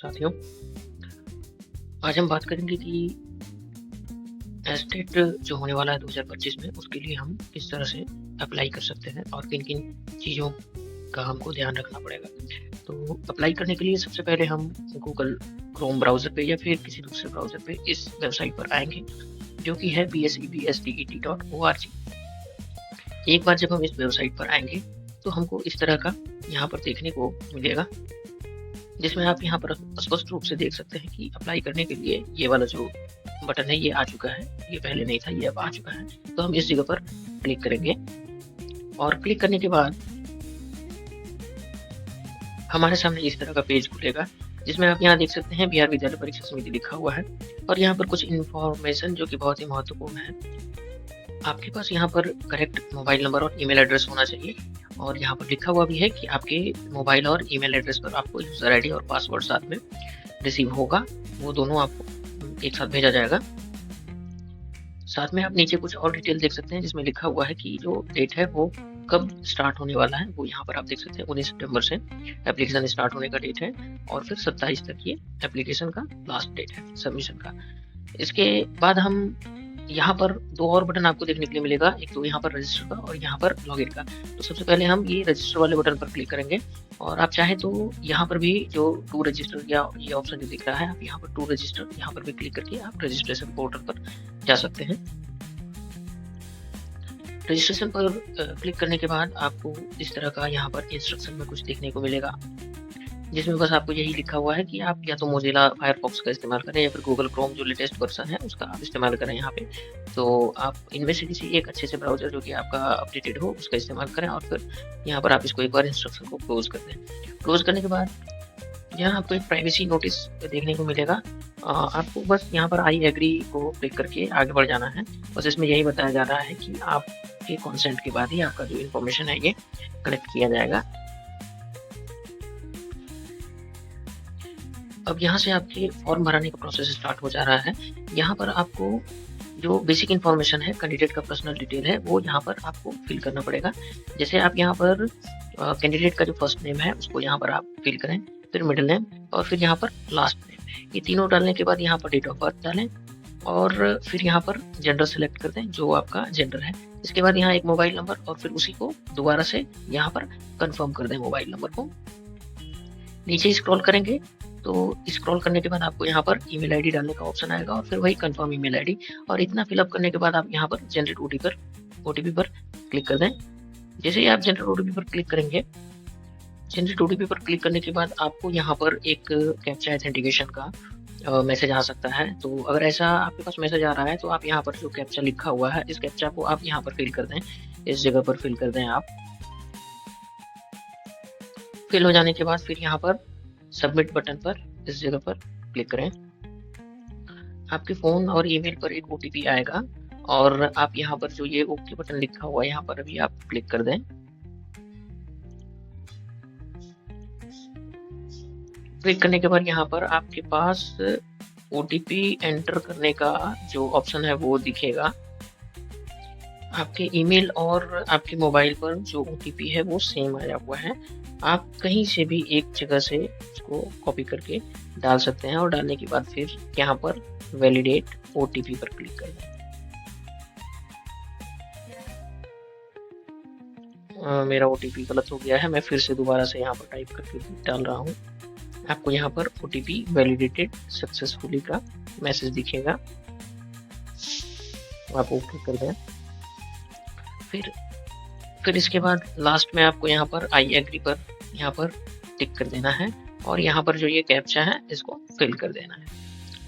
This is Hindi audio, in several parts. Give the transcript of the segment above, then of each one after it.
साथियों, आज हम बात करेंगे कि एस्टेट जो होने वाला है 2025 में, उसके लिए हम किस तरह से अप्लाई कर सकते हैं और किन-किन चीज़ों का हमको ध्यान रखना पड़ेगा। तो अप्लाई करने के लिए सबसे पहले हम गूगल क्रोम ब्राउज़र पे या फिर किसी दूसरे ब्राउज़र पे इस वेबसाइट पर आएँगे, जो कि है bsebsdet.org। एक बार जब हम इस वेबसाइट पर आएँगे, तो हमको इस तरह का यहाँ पर देखने को मिलेगा, जिसमें आप यहाँ पर स्पष्ट रूप से देख सकते हैं कि अप्लाई करने के लिए ये वाला जो बटन है ये आ चुका है। ये पहले नहीं था, ये अब आ चुका है। तो हम इस जगह पर क्लिक करेंगे और क्लिक करने के बाद हमारे सामने इस तरह का पेज खुलेगा, जिसमें आप यहाँ देख सकते हैं बिहार विद्यालय परीक्षा समिति लिखा हुआ है और यहाँ पर कुछ इन्फॉर्मेशन जो कि बहुत ही महत्वपूर्ण है। आपके पास यहाँ पर करेक्ट मोबाइल नंबर और ईमेल एड्रेस होना चाहिए और यहाँ पर लिखा हुआ भी है कि आपके मोबाइल और ईमेल एड्रेस पर आपको यूज़र आईडी और पासवर्ड साथ में रिसीव होगा। वो दोनों आपको एक साथ भेजा जाएगा। साथ में आप नीचे कुछ और डिटेल देख सकते हैं, जिसमें लिखा हुआ है कि जो डेट है वो कब स्टार्ट होने वाला है। वो यहाँ पर आप देख सकते हैं 19 सितंबर से एप्लीकेशन स्टार्ट होने का डेट है और फिर 27 तक ये एप्लीकेशन का लास्ट डेट है सबमिशन का। इसके बाद हम यहाँ पर दो और बटन आपको देखने के लिए मिलेगा, एक तो यहाँ पर रजिस्टर का और यहाँ पर लॉगिन का। तो सबसे पहले हम ये रजिस्टर वाले बटन पर क्लिक करेंगे और आप चाहे तो यहाँ पर भी जो टू रजिस्टर या ये ऑप्शन जो दिख रहा है, आप यहाँ पर टू रजिस्टर यहाँ पर भी क्लिक करके आप रजिस्ट्रेशन पोर्टल पर जा सकते हैं। रजिस्ट्रेशन पर क्लिक करने के बाद आपको इस तरह का यहाँ पर इंस्ट्रक्शन में कुछ देखने को मिलेगा, जिसमें बस आपको यही लिखा हुआ है कि आप या तो मोजिला फायरफॉक्स का इस्तेमाल करें या फिर गूगल क्रोम जो लेटेस्ट वर्जन है उसका आप इस्तेमाल करें यहाँ पे। तो आप इनमें से किसी एक अच्छे से ब्राउज़र जो कि आपका अपडेटेड हो उसका इस्तेमाल करें और फिर यहाँ पर आप इसको एक बार इंस्ट्रक्शन को क्लोज़ कर दें। क्लोज़ करने के बाद यहाँ आपको एक प्राइवेसी नोटिस देखने को मिलेगा। आपको बस यहाँ पर आई एग्री को क्लिक करके आगे बढ़ जाना है। बस इसमें यही बताया जा रहा है कि आपके कंसेंट के बाद ही आपका जो इन्फॉर्मेशन है ये कलेक्ट किया जाएगा। अब यहाँ से आपके फॉर्म भराने का प्रोसेस स्टार्ट हो जा रहा है। यहाँ पर आपको जो बेसिक इन्फॉर्मेशन है, कैंडिडेट का पर्सनल डिटेल है, वो यहाँ पर आपको फिल करना पड़ेगा। जैसे आप यहाँ पर कैंडिडेट का जो फर्स्ट नेम है उसको यहाँ पर आप फिल करें, फिर मिडिल नेम और फिर यहाँ पर लास्ट नेम। ये तीनों डालने के बाद यहाँ पर डेट ऑफ बर्थ डालें और फिर यहाँ पर जेंडर सेलेक्ट कर दें जो आपका जेंडर है। इसके बाद यहाँ एक मोबाइल नंबर और फिर उसी को दोबारा से यहाँ पर कंफर्म कर दें मोबाइल नंबर को। नीचे स्क्रॉल करेंगे तो स्क्रॉल करने के बाद आपको यहाँ पर ईमेल आईडी डालने का ऑप्शन आएगा और फिर वही कंफर्म ईमेल आईडी और इतना फिलअप करने के बाद आप यहाँ पर जनरेट ओटीपी पर क्लिक कर दें। जैसे ही आप जनरेट ओटीपी पर क्लिक करेंगे, जनरेट ओटीपी पर क्लिक करने के बाद आपको यहाँ पर एक कैप्चा ऑथेंटिकेशन का मैसेज आ सकता है। तो अगर ऐसा आपके पास मैसेज आ रहा है तो आप यहाँ पर जो कैप्चा लिखा हुआ है इस कैप्चा को आप यहाँ पर फिल कर दें, इस जगह पर फिल कर दें। आप फिल हो जाने के बाद फिर यहाँ पर सबमिट बटन पर इस जगह पर क्लिक करें। आपके फ़ोन और ईमेल पर एक ओटीपी आएगा और आप यहाँ पर जो ये ओके बटन लिखा हुआ है यहाँ पर अभी आप क्लिक कर दें। क्लिक करने के बाद यहाँ पर आपके पास ओटीपी एंटर करने का जो ऑप्शन है वो दिखेगा। आपके ईमेल और आपके मोबाइल पर जो ओटीपी है वो सेम आया हुआ है। आप कहीं से भी एक जगह से उसको कॉपी करके डाल सकते हैं और डालने के बाद फिर यहाँ पर वैलिडेट ओटीपी पर क्लिक कर दें। मेरा ओटीपी गलत हो गया है, मैं फिर से दोबारा से यहाँ पर टाइप करके डाल रहा हूँ। आपको यहाँ पर ओटीपी वैलिडेटेड सक्सेसफुली का मैसेज दिखेगा, आप ओके कर दें। फिर इसके बाद लास्ट में आपको यहाँ पर आई एग्री पर यहाँ पर टिक कर देना है और यहाँ पर जो ये कैप्चा है इसको फिल कर देना है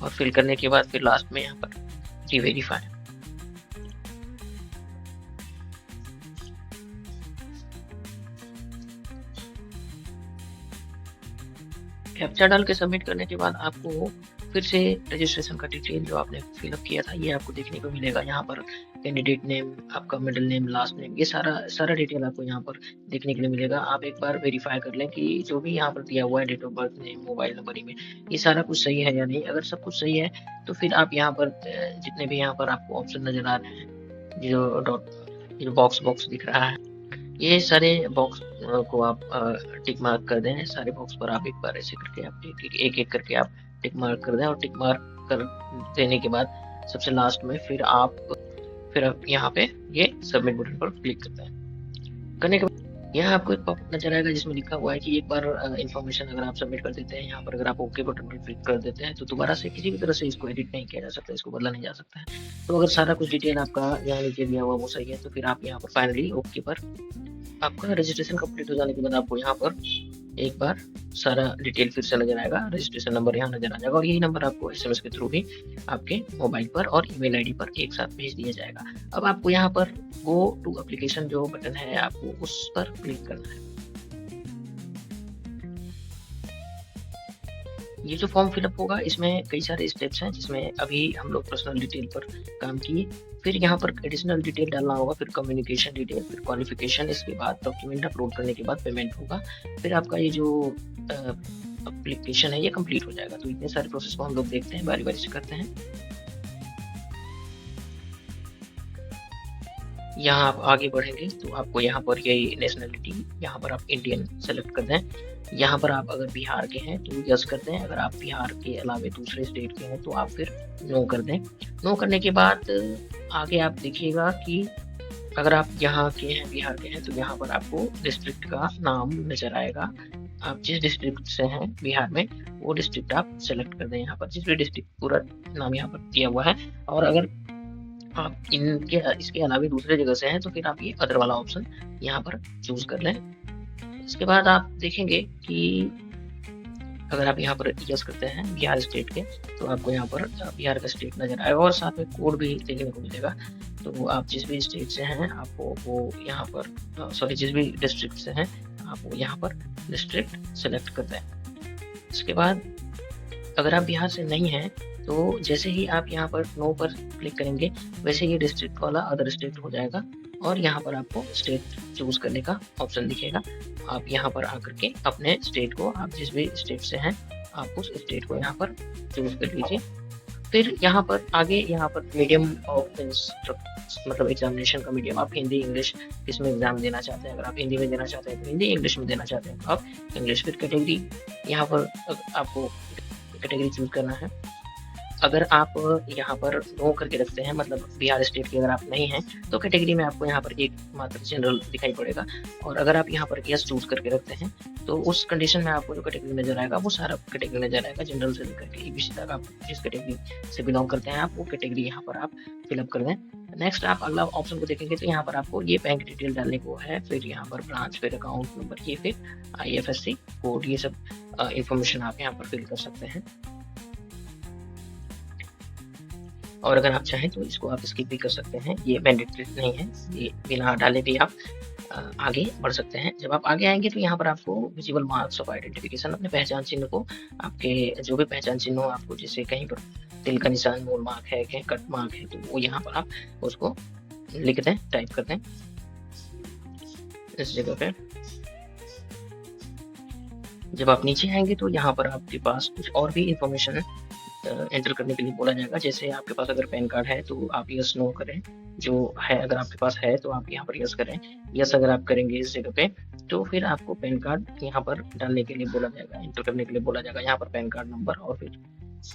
और फिल करने के बाद फिर लास्ट में यहाँ पर रीवेरीफाई। कैप्चा डाल के सबमिट करने के बाद आपको फिर से रजिस्ट्रेशन का डिटेल जो आपने फिलअप किया था ये आपको देखने को मिलेगा। यहाँ पर कैंडिडेट नेम, आपका मिडिल नेम, लास्ट नेम, ये सारा डिटेल आपको यहाँ पर देखने के लिए मिलेगा। आप एक बार वेरीफाई कर लें कि जो भी यहाँ पर दिया हुआ है, date of birth, name, mobile number, email, ये सारा कुछ सही है या नहीं। अगर सब कुछ सही है तो फिर आप यहाँ पर जितने भी यहाँ पर आपको ऑप्शन नज़र आ रहे हैं, जो बॉक्स दिख रहा है, ये सारे बॉक्स को आप टिक मार्क कर दें। सारे बॉक्स पर आप एक बार ऐसे करके आप एक एक करके आप टिक मार्क कर दें, और टिक मार्क कर देने के बाद सबसे लास्ट में फिर आप यहाँ पे ये सबमिट बटन पर क्लिक करते हैं। करने के बाद यहाँ आपको एक पॉपअप नजर आएगा जिसमें लिखा हुआ है कि एक बार इन्फॉर्मेशन अगर आप सबमिट कर देते हैं, यहाँ पर अगर आप ओके बटन पर क्लिक कर देते हैं तो दोबारा से किसी भी तरह से इसको एडिट नहीं किया जा सकता, इसको बदला नहीं जा सकता है। तो अगर सारा कुछ डिटेल आपका यहाँ नीचे दिया हुआ वो सही है तो फिर आप यहाँ पर फाइनली ओके पर आपका रजिस्ट्रेशन कंप्लीट हो जाने के बाद आपको यहाँ पर एक बार सारा डिटेल फिर से नजर आएगा। रजिस्ट्रेशन नंबर यहाँ नजर आ जाएगा और यही नंबर आपको एसएमएस के थ्रू भी आपके मोबाइल पर और ईमेल आईडी पर एक साथ भेज दिया जाएगा। अब आपको यहाँ पर गो टू एप्लीकेशन जो बटन है आपको उस पर क्लिक करना है। ये जो फॉर्म फिलअप होगा इसमें कई सारे स्टेप्स हैं, जिसमें अभी हम लोग पर्सनल डिटेल पर काम किए। फिर यहाँ पर एडिशनल डिटेल डालना होगा, फिर कम्युनिकेशन डिटेल, फिर क्वालिफिकेशन, इसके बाद डॉक्यूमेंट अपलोड करने के बाद पेमेंट होगा। फिर आपका ये जो एप्लीकेशन है ये कंप्लीट हो जाएगा। तो इतने सारे प्रोसेस को हम लोग देखते हैं, बारी बारी से करते हैं। यहाँ आप आगे बढ़ेंगे तो आपको यहाँ पर यही नेशनलिटी, यहाँ पर आप इंडियन सेलेक्ट कर दें। यहाँ पर आप अगर बिहार के हैं तो यस कर दें, अगर आप बिहार के अलावा दूसरे स्टेट के हैं तो आप फिर नो कर दें। नो करने के बाद आगे आप देखिएगा कि अगर आप यहाँ के हैं, बिहार के हैं, तो यहाँ पर आपको डिस्ट्रिक्ट का नाम नजर आएगा। आप जिस डिस्ट्रिक्ट से हैं बिहार में वो डिस्ट्रिक्ट आप सेलेक्ट कर दें। यहाँ पर जिस भी डिस्ट्रिक्ट पूरा नाम यहाँ पर दिया हुआ है, और अगर आप इसके अलावा दूसरे जगह से हैं तो फिर आप ये अदर वाला ऑप्शन यहाँ पर चूज कर लें। इसके बाद आप देखेंगे कि अगर आप यहाँ पर यस करते हैं बिहार स्टेट के तो आपको यहाँ पर बिहार का स्टेट नजर आएगा और साथ में कोड भी देखने को मिलेगा। तो आप जिस भी स्टेट से हैं आपको वो यहाँ पर सॉरी जिस भी डिस्ट्रिक्ट से हैं आप वो यहाँ पर डिस्ट्रिक्ट सेलेक्ट करते हैं। इसके बाद अगर आप बिहार से नहीं हैं तो जैसे ही आप यहाँ पर नो पर क्लिक करेंगे वैसे ये डिस्ट्रिक्ट वाला अदर स्टेट हो जाएगा और यहाँ पर आपको स्टेट चूज करने का ऑप्शन दिखेगा। आप यहाँ पर आकर के अपने स्टेट को, आप जिस भी स्टेट से हैं आप उस स्टेट को यहाँ पर चूज कर लीजिए। फिर यहाँ पर आगे यहाँ पर मीडियम ऑफ मतलब एग्जामिनेशन का मीडियम, आप हिंदी इंग्लिश किसमें एग्जाम देना चाहते हैं। अगर आप हिंदी में देना चाहते हैं तो हिंदी, इंग्लिश में देना चाहते हैं तो आप इंग्लिश। फिर कैटेगरी यहाँ पर आपको कैटेगरी चूज करना है। अगर आप यहाँ पर नो करके रखते हैं, मतलब बिहार स्टेट के अगर आप नहीं हैं तो कैटेगरी में आपको यहाँ पर एक मात्र जनरल दिखाई पड़ेगा, और अगर आप यहाँ पर यस चूज करके रखते हैं तो उस कंडीशन में आपको जो कैटेगरी नजर आएगा वो सारा कैटेगरी नजर आएगा, जनरल से लेकर के ईबीसी तक। आप जिस कैटेगरी से बिलोंग करते हैं आप वो कैटेगरी यहाँ पर आप फिलअप कर दें। नेक्स्ट आप अगला ऑप्शन को देखेंगे तो यहाँ पर आपको ये बैंक डिटेल डालने को है, फिर यहाँ पर ब्रांच, फिर अकाउंट नंबर, ये फिर IFSC कोड, ये सब इंफॉर्मेशन आप यहाँ पर फिल कर सकते हैं। और अगर आप चाहें तो इसको आप स्किप भी कर सकते हैं, ये मैंडेटरी नहीं है, ये बिना डाले भी आप आगे बढ़ सकते हैं। जब आप आगे आएंगे तो यहाँ पर आपको विजिबल मार्क्स ऑफ आइडेंटिफिकेशन, अपने पहचान चिन्ह को, आपके जो भी पहचान चिन्ह हो आपको, जैसे कहीं पर तिल का निशान, मोल मार्क है, कहीं कट मार्क है, तो वो यहाँ पर आप उसको लिख दें, टाइप कर दें इस जगह पे। जब आप नीचे आएंगे तो यहाँ पर आपके पास कुछ और भी इंफॉर्मेशन एंटर करने के लिए बोला जाएगा। जैसे आपके पास अगर पैन कार्ड है तो आप यस नो करें, जो है अगर आपके पास है तो आप यहाँ पर यस करें। यस अगर आप करेंगे इस जगह पे तो फिर आपको पैन कार्ड यहाँ पर डालने के लिए बोला जाएगा, एंटर करने के लिए बोला जाएगा। यहाँ पर पैन कार्ड नंबर और फिर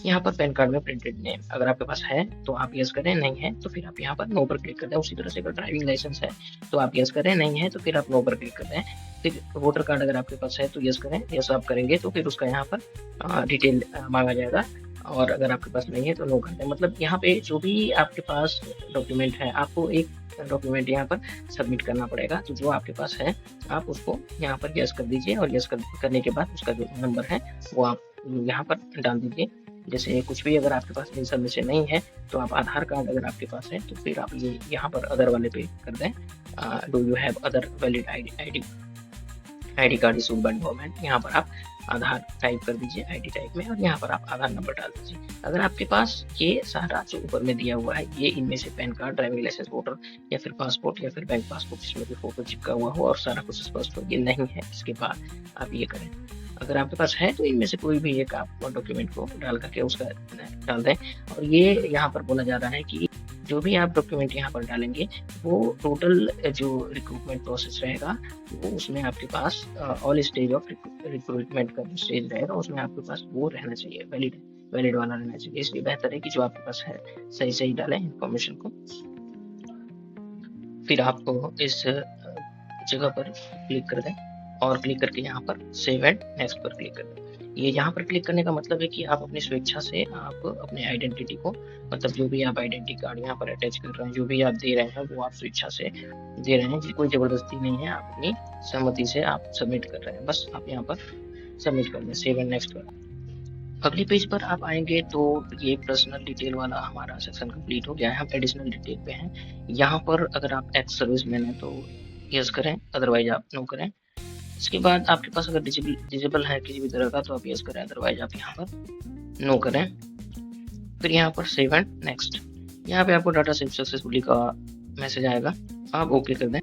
यहाँ पर पैन कार्ड में प्रिंटेड नेम, अगर आपके पास है तो आप यस करें, नहीं है तो फिर आप यहाँ पर नो पर क्लिक कर दें। उसी तरह से अगर ड्राइविंग लाइसेंस है तो आप यस करें, नहीं है तो फिर आप नो पर क्लिक कर दें। फिर वोटर कार्ड अगर आपके पास है तो यस करें, यस आप करेंगे तो फिर उसका यहाँ पर डिटेल मांगा जाएगा, और अगर आपके पास नहीं है तो नो कर दें। मतलब यहाँ पे जो भी आपके पास डॉक्यूमेंट है आपको एक डॉक्यूमेंट यहाँ पर सबमिट करना पड़ेगा, तो जो आपके पास है आप उसको यहाँ पर यस कर दीजिए, और यस करने के बाद उसका जो नंबर है वो आप यहाँ पर डाल दीजिए। जैसे कुछ भी अगर आपके पास इन सब में से नहीं है तो आप आधार कार्ड अगर आपके पास है तो फिर आप ये यहाँ पर अदर वाले पे कर दें, do you have other valid ID card issued by government. यहाँ पर आप आधार टाइप कर दीजिए ID टाइप में, और यहाँ पर आप आधार नंबर डाल दीजिए। अगर आपके पास ये सारा जो ऊपर में दिया हुआ है, ये इनमें से PAN card, driving licence, voter या फिर पासपोर्ट या फिर बैंक पासपोर्ट जिसमें भी फोटो चिपका हुआ हो और सारा कुछ स्पष्ट हो, ये नहीं है, इसके बाद आप ये करें। अगर आपके पास है तो इनमें से कोई भी एक आप डॉक्यूमेंट को डाल करके उसका डाल दें। और ये यहाँ पर बोला जा रहा है कि जो भी आप डॉक्यूमेंट यहाँ पर डालेंगे वो टोटल जो रिक्रूटमेंट प्रोसेस रहेगा वो उसमें आपके पास ऑल स्टेज ऑफ रिक्रूटमेंट का जो स्टेज रहेगा उसमें आपके पास वो रहना चाहिए, वैलिड वाला रहना चाहिए। इसलिए बेहतर है कि जो आपके पास है सही सही डालें इन्फॉर्मेशन को। फिर आपको इस जगह पर क्लिक कर दें और क्लिक करके यहाँ पर सेव एंड नेक्स्ट पर क्लिक कर दें। ये यहाँ पर क्लिक करने का मतलब है कि आप अपनी स्वेच्छा से आप अपने आइडेंटिटी को, मतलब जो भी आप आइडेंटिटी कार्ड यहाँ पर अटैच कर रहे हैं, जो भी आप दे रहे हैं वो आप स्वेच्छा से दे रहे हैं, कोई जबरदस्ती नहीं है, आप अपनी सहमति से आप सबमिट कर रहे हैं। बस आप यहाँ पर सबमिट कर दें, सेव एंड नेक्स्ट कर। अगले पेज पर आप आएंगे तो ये पर्सनल डिटेल वाला हमारा सेक्शन कंप्लीट हो गया है। हम एडिशनल डिटेल पे हैं। यहाँ पर अगर आप एक्स सर्विसमैन हैं तो यस करें, अदरवाइज आप नो करें। इसके बाद आपके पास अगर डिजेबल है किसी भी तरह का तो आप यस करें, अदरवाइज आप यहाँ पर नो करें। फिर यहाँ पर सेव एंड नेक्स्ट, यहाँ पे आपको डाटा सेव सक्सेसफुली का मैसेज आएगा, आप ओके कर दें।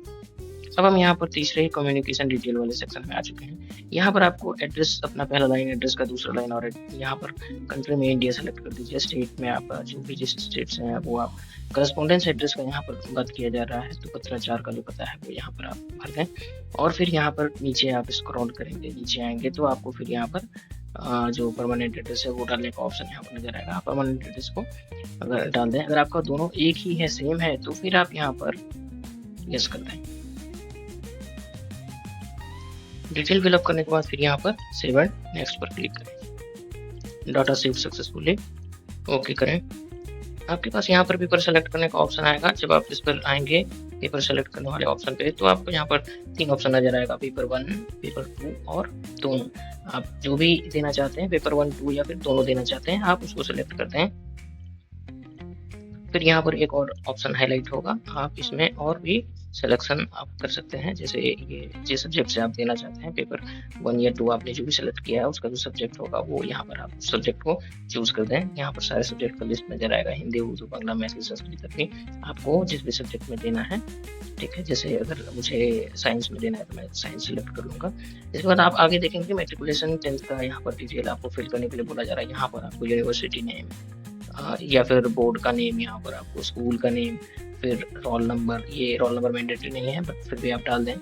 अब हम यहाँ पर तीसरे कम्युनिकेशन डिटेल वाले सेक्शन में आ चुके हैं। यहाँ पर आपको एड्रेस, अपना पहला लाइन एड्रेस का दूसरा लाइन, और यहाँ पर कंट्री में इंडिया सेलेक्ट कर दीजिए। स्टेट में आप जो भी जिस स्टेट से हैं वो आप, करस्पॉन्डेंस एड्रेस का यहाँ पर बात किया जा रहा है तो पत्राचार का जो पता है वो यहाँ पर आप भर दें। और फिर यहाँ पर नीचे आप स्क्रॉल करेंगे, नीचे आएंगे तो आपको फिर यहाँ पर जो परमानेंट एड्रेस है वो डालने का ऑप्शन यहाँ पर नजर आएगा। परमानेंट एड्रेस को अगर डाल दें, अगर आपका दोनों एक ही है, सेम है, तो फिर आप यहाँ पर यस कर दें। डिटेल फिलअप करने के बाद फिर यहाँ पर सेव एंड नेक्स्ट पर क्लिक करें। डाटा सेव सक्सेसफुली, ओके करें। आपके पास यहाँ पर पेपर सेलेक्ट करने का ऑप्शन आएगा। जब आप इस पर आएंगे पेपर सेलेक्ट करने वाले ऑप्शन पे, तो आपको यहाँ पर 3 ऑप्शन नजर आएगा, पेपर 1, पेपर 2 और दोनों। आप जो भी देना चाहते हैं, पेपर 1, 2 या फिर दोनों देना चाहते हैं, आप उसको सेलेक्ट करते हैं। फिर यहाँ पर एक और ऑप्शन हाईलाइट होगा, आप इसमें और भी सिलेक्शन आप कर सकते हैं। जैसे ये जिस सब्जेक्ट से आप देना चाहते हैं, पेपर 1 या 2 आपने जो भी सिलेक्ट किया है उसका जो सब्जेक्ट होगा वो यहाँ पर आप सब्जेक्ट को चूज कर दें। यहाँ पर सारे सब्जेक्ट का लिस्ट नजर आएगा, हिंदी, उर्दू, बांग्ला, मैथिली, संस्कृत, तकनी, आपको जिस भी सब्जेक्ट में देना है। ठीक है, जैसे अगर मुझे साइंस में देना है तो मैं साइंस सिलेक्ट कर लूँगा। इसके बाद आप आगे देखेंगे मैट्रिकुलेशन 10th का यहाँ पर डिटेल आपको फिल करने के लिए बोला जा रहा है। यहाँ पर आपको यूनिवर्सिटी नेम या फिर बोर्ड का नेम, यहाँ पर आपको स्कूल का नेम, फिर रोल नंबर। ये रोल नंबर मैंडेटरी नहीं है बट फिर भी आप डाल दें।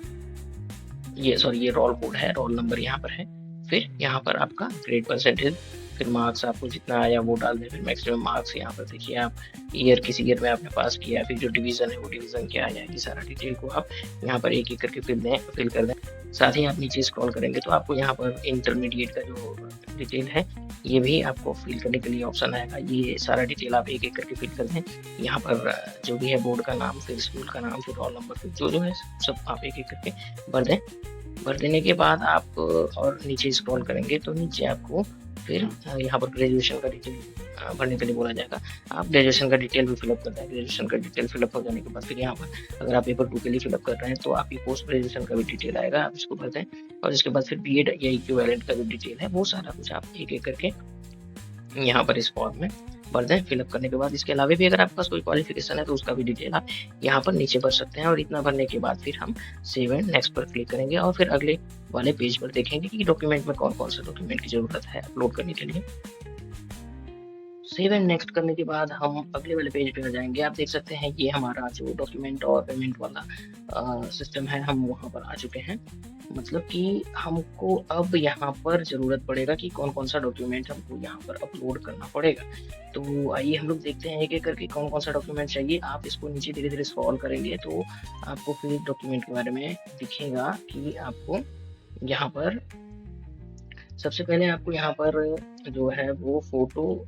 ये रोल कोड है, रोल नंबर यहाँ पर है। फिर यहाँ पर आपका ग्रेड परसेंटेज, फिर मार्क्स आपको जितना आया वो डाल दें। फिर मैक्सिमम मार्क्स यहाँ पर देखिए आप, ईयर किस ईयर में आपने पास किया, फिर जो डिवीजन है वो डिवीजन क्या आया, ये सारा डिटेल को आप यहाँ पर एक एक करके फिल कर दें। साथ ही आप नीचे स्क्रॉल करेंगे तो आपको यहाँ पर इंटरमीडिएट का जो डिटेल है ये भी आपको फिल करने के लिए ऑप्शन आएगा। ये सारा डिटेल आप एक एक करके फिल कर दें। यहाँ पर जो भी है बोर्ड का नाम, फिर स्कूल का नाम, फिर रोल नंबर, फिर जो है सब आप एक एक करके भर दें। भर देने के बाद आप और नीचे स्क्रॉल करेंगे तो नीचे आपको फिर यहाँ पर ग्रेजुएशन का डिटेल भरने के लिए बोला जाएगा। आप ग्रेजुएशन का डिटेल भी फिलअप कर दें। ग्रेजुएशन का डिटेल फिलअप हो जाने के बाद फिर यहाँ पर अगर आप पेपर 2 के लिए फिलअप कर रहे हैं तो आपकी पोस्ट ग्रेजुएशन का भी डिटेल आएगा, आप इसको भर दें। और इसके बाद फिर बीएड या इक्विवेलेंट का जो डिटेल है वो सारा कुछ आप एक एक करके यहाँ पर इस फॉर्म में भर दें फिलअप करने के बाद। इसके अलावा भी अगर आपके पास कोई क्वालिफिकेशन है तो उसका भी डिटेल आप यहाँ पर नीचे भर सकते हैं। और इतना भरने के बाद फिर हम सेव एंड नेक्स्ट पर क्लिक करेंगे और फिर अगले वाले पेज पर देखेंगे कि डॉक्यूमेंट में कौन कौन सा डॉक्यूमेंट की जरूरत है अपलोड करने के लिए। सेव एंड नेक्स्ट करने के बाद हम अगले वाले पेज पे आ जाएंगे। आप देख सकते हैं ये हमारा जो डॉक्यूमेंट और पेमेंट वाला सिस्टम है, हम वहाँ पर आ चुके हैं। मतलब कि हमको अब यहाँ पर जरूरत पड़ेगा कि कौन कौन सा डॉक्यूमेंट हमको यहाँ पर अपलोड करना पड़ेगा। तो आइए हम लोग देखते हैं एक एक करके कौन कौन सा डॉक्यूमेंट चाहिए। आप इसको नीचे धीरे धीरे स्क्रॉल करेंगे तो आपको फिर डॉक्यूमेंट के बारे में दिखेगा कि आपको यहाँ पर सबसे पहले आपको यहाँ पर जो है वो फोटो,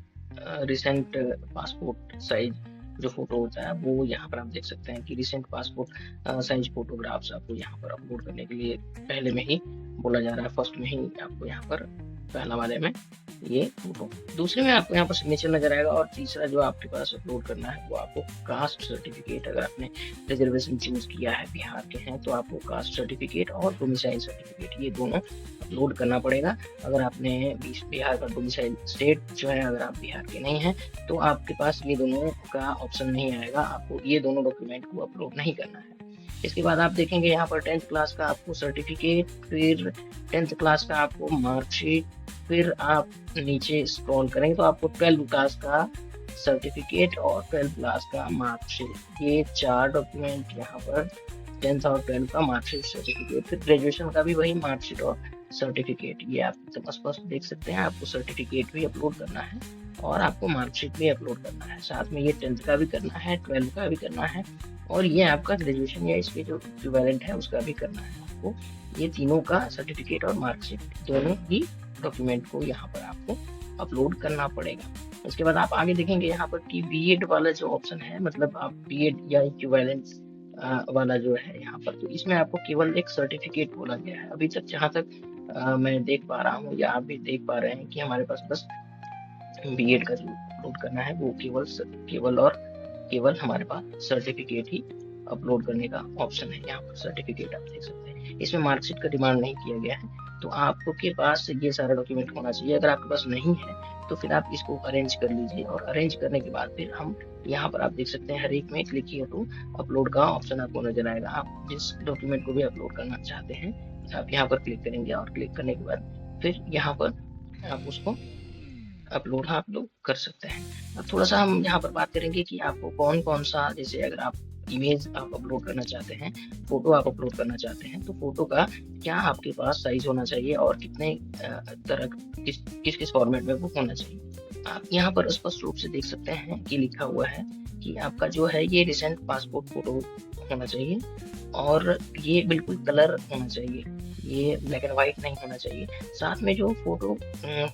रिसेंट पासपोर्ट साइज जो फोटो होता है वो यहाँ पर आप देख सकते हैं कि रिसेंट पासपोर्ट साइज फोटोग्राफ्स आपको यहाँ पर अपलोड करने के लिए पहले में ही बोला जा रहा है। फर्स्ट में ही आपको यहाँ पर पहला वाले में ये फोटो, दूसरे में आपको यहाँ पर सिग्नेचर नजर आएगा। और तीसरा जो आपके पास अपलोड करना है वो आपको कास्ट सर्टिफिकेट, अगर आपने रिजर्वेशन चूज किया है, बिहार के हैं तो आपको कास्ट सर्टिफिकेट और डोमिसाइल सर्टिफिकेट ये दोनों अपलोड करना पड़ेगा। अगर आपने बिहार का डोमिसाइल स्टेट जो है, अगर आप बिहार के नहीं हैं तो आपके पास ये दोनों का ऑप्शन नहीं आएगा, आपको ये दोनों डॉक्यूमेंट को अपलोड नहीं करना है। इसके बाद आप देखेंगे यहाँ पर 10th क्लास का आपको सर्टिफिकेट, फिर 10th क्लास का आपको मार्कशीट, फिर आप नीचे स्क्रॉल करेंगे तो आपको 12th क्लास का सर्टिफिकेट और 12th क्लास का मार्कशीट। ये 4 डॉक्यूमेंट यहाँ पर 10th और 12th का मार्कशीट सर्टिफिकेट, फिर ग्रेजुएशन का भी वही मार्कशीट और सर्टिफिकेट। ये आप एकदम स्पष्ट देख सकते हैं, आपको सर्टिफिकेट भी अपलोड करना है और आपको मार्कशीट भी अपलोड करना है, साथ में ये 10th का भी करना है, 12th का भी करना है और ये आपका ग्रेजुएशन या इसके जो इक्विवेलेंट है उसका भी करना है। आपको ये तीनों का सर्टिफिकेट और मार्कशीट दोनों ही डॉक्यूमेंट को यहाँ पर आपको अपलोड करना पड़ेगा। उसके बाद आप आगे देखेंगे यहाँ पर कि बीएड वाला जो ऑप्शन है, मतलब आप बीएड या इक्विवेलेंट वाला जो है यहाँ पर, तो इसमें आपको केवल एक सर्टिफिकेट बोला गया है। अभी तक जहाँ तक मैं देख पा रहा हूँ या आप भी देख पा रहे हैं कि हमारे पास बस बीएड का जो अपलोड करना है वो केवल हमारे पास सर्टिफिकेट ही अपलोड करने का ऑप्शन है। यहाँ पर सर्टिफिकेट आप देख सकते हैं, इसमें मार्कशीट का डिमांड नहीं किया गया है। तो आपके पास ये सारा डॉक्यूमेंट होना चाहिए। अगर आपके पास नहीं है तो फिर आप इसको अरेंज कर लीजिए और अरेंज करने के बाद फिर हम यहाँ पर आप देख सकते हैं हर एक में क्लिक हियर टू अपलोड का ऑप्शन आपको नजर आएगा। आप जिस डॉक्यूमेंट को भी अपलोड करना चाहते हैं आप यहाँ पर क्लिक करेंगे और क्लिक करने के बाद फिर यहाँ पर आप उसको अपलोड आप लोग कर सकते हैं। अब थोड़ा सा हम यहाँ पर बात करेंगे कि आपको कौन कौन सा, जैसे अगर आप इमेज आप अपलोड करना चाहते हैं, फोटो आप अपलोड करना चाहते हैं, तो फोटो का क्या आपके पास साइज होना चाहिए और कितने तरह किस किस फॉर्मेट में वो होना चाहिए। आप यहाँ पर स्पष्ट रूप से देख सकते हैं कि लिखा हुआ है कि आपका जो है ये रिसेंट पासपोर्ट फोटो होना चाहिए और ये बिल्कुल कलर होना चाहिए, ये ब्लैक एंड व्हाइट नहीं होना चाहिए। साथ में जो फोटो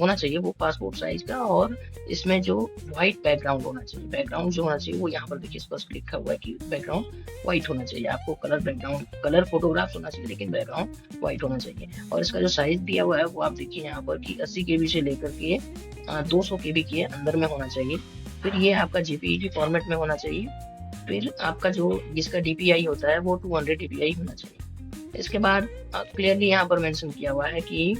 होना चाहिए वो पासपोर्ट साइज का और इसमें जो व्हाइट बैकग्राउंड होना चाहिए, बैकग्राउंड जो होना चाहिए वो यहाँ पर देखिए स्पष्ट लिखा हुआ है कि बैकग्राउंड व्हाइट होना चाहिए। आपको कलर बैकग्राउंड, कलर फोटोग्राफ होना चाहिए लेकिन बैकग्राउंड व्हाइट होना चाहिए। और इसका जो साइज दिया हुआ है वो आप देखिए यहाँ पर कि 80 KB से लेकर के 200 KB के अंदर में होना चाहिए। फिर ये आपका JPEG फॉर्मेट में होना चाहिए। फिर आपका जो इसका DPI होता है वो 200 DPI होना चाहिए। इसके बाद क्लियरली यहाँ पर मेंशन किया हुआ है कि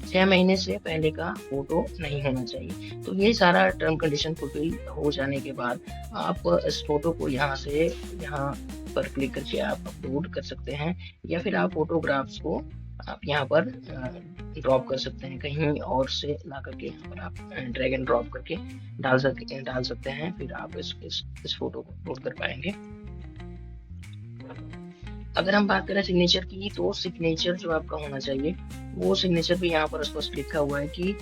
6 महीने से पहले का फोटो नहीं होना चाहिए। तो ये सारा टर्म कंडीशन फुलफिल हो जाने के बाद आप इस फोटो को यहाँ पर क्लिक करके आप अपलोड कर सकते हैं या फिर आप फोटोग्राफ्स को आप यहाँ पर ड्रॉप कर सकते हैं, कहीं और से ला करके यहाँ पर आप ड्रैग एंड ड्रॉप करके डाल सकते हैं। फिर आप इस फोटो को अपलोड कर पाएंगे। अगर हम बात करें सिग्नेचर की, तो सिग्नेचर जो आपका होना चाहिए वो सिग्नेचर भी यहाँ पर स्पष्ट लिखा हुआ है कि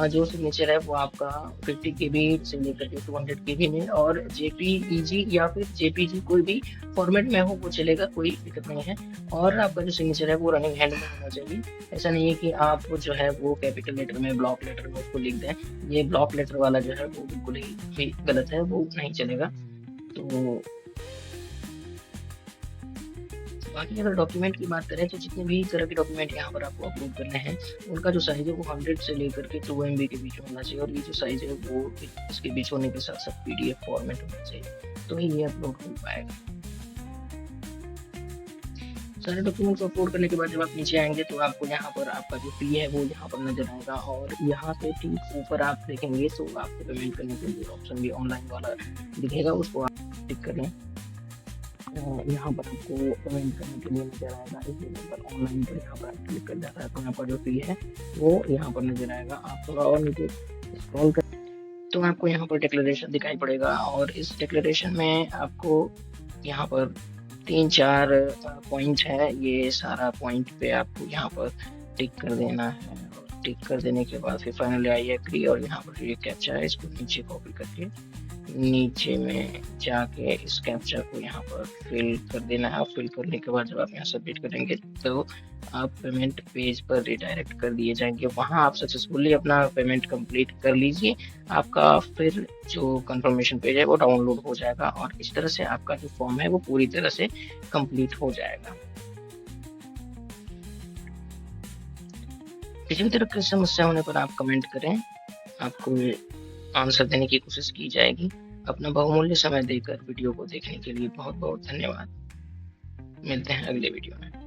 जो सिग्नेचर है वो आपका 50 KB से लेकर के 200 KB में और JPEG या फिर JPG कोई भी फॉर्मेट में हो वो चलेगा, कोई दिक्कत नहीं है। और आपका जो सिग्नेचर है वो रनिंग हैंड में होना चाहिए। ऐसा नहीं है कि आप जो है वो कैपिटल लेटर में, ब्लॉक लेटर में उसको लिख दें। ये ब्लॉक लेटर वाला जो है वो बिल्कुल ही गलत है, वो नहीं चलेगा। तो बाकी अगर डॉक्यूमेंट की बात करें तो जितने भी तरह के डॉक्यूमेंट यहाँ पर आपको अपलोड करने हैं उनका जो साइज है वो 100 से लेकर के 2 MB के बीच में होना चाहिए और ये जो साइज है वो इसके बीच होने के साथ साथ PDF फॉर्मेट होना चाहिए, तो ही ये अपलोड हो पाएगा। सारे डॉक्यूमेंट को अपलोड करने के बाद जब आप नीचे आएंगे तो आपको यहाँ पर आपका जो फी है वो यहाँ पर नजर आएगा और यहाँ से ठीक ऊपर आप देखेंगे तो आपको पेमेंट करने के लिए ऑप्शन भी ऑनलाइन वाला दिखेगा, उसको आप क्लिक करें। यहाँ पर आपको पेमेंट करने के लिए नजर आएगा, इस पर ऑनलाइन पर यहाँ पर आप क्लिक कर जाता है तो यहाँ पर जो फी है वो यहाँ पर नजर आएगा। आप थोड़ा और नीचे स्क्रॉल कर तो आपको यहाँ पर डिक्लेरेशन दिखाई पड़ेगा और इस डिक्लेरेशन में आपको यहाँ पर 3-4 पॉइंट है। ये सारा पॉइंट पे आपको यहाँ पर टिक कर देना है और टिक कर देने के बाद फिर फाइनली आई एग्री और यहाँ पर ये कैप्चा है इसको नीचे कॉपी करके नीचे में जाके इस कैप्चा को यहाँ पर फिल कर देना है। फिल करने के बाद जब आप यहाँ सबमिट करेंगे तो आप पेमेंट पेज पर रिडायरेक्ट कर दिए जाएंगे। वहाँ आप सक्सेसफुली अपना पेमेंट कंप्लीट कर लीजिए। आपका फिर जो कंफर्मेशन पेज है वो डाउनलोड हो जाएगा और इस तरह से आपका जो फॉर्म है वो पूरी तरह से कंप्लीट हो जाएगा। किसी भी तरह की समस्या होने पर आप कमेंट करें, आपको आंसर देने की कोशिश की जाएगी। अपना बहुमूल्य समय देकर वीडियो को देखने के लिए बहुत बहुत धन्यवाद। मिलते हैं अगले वीडियो में।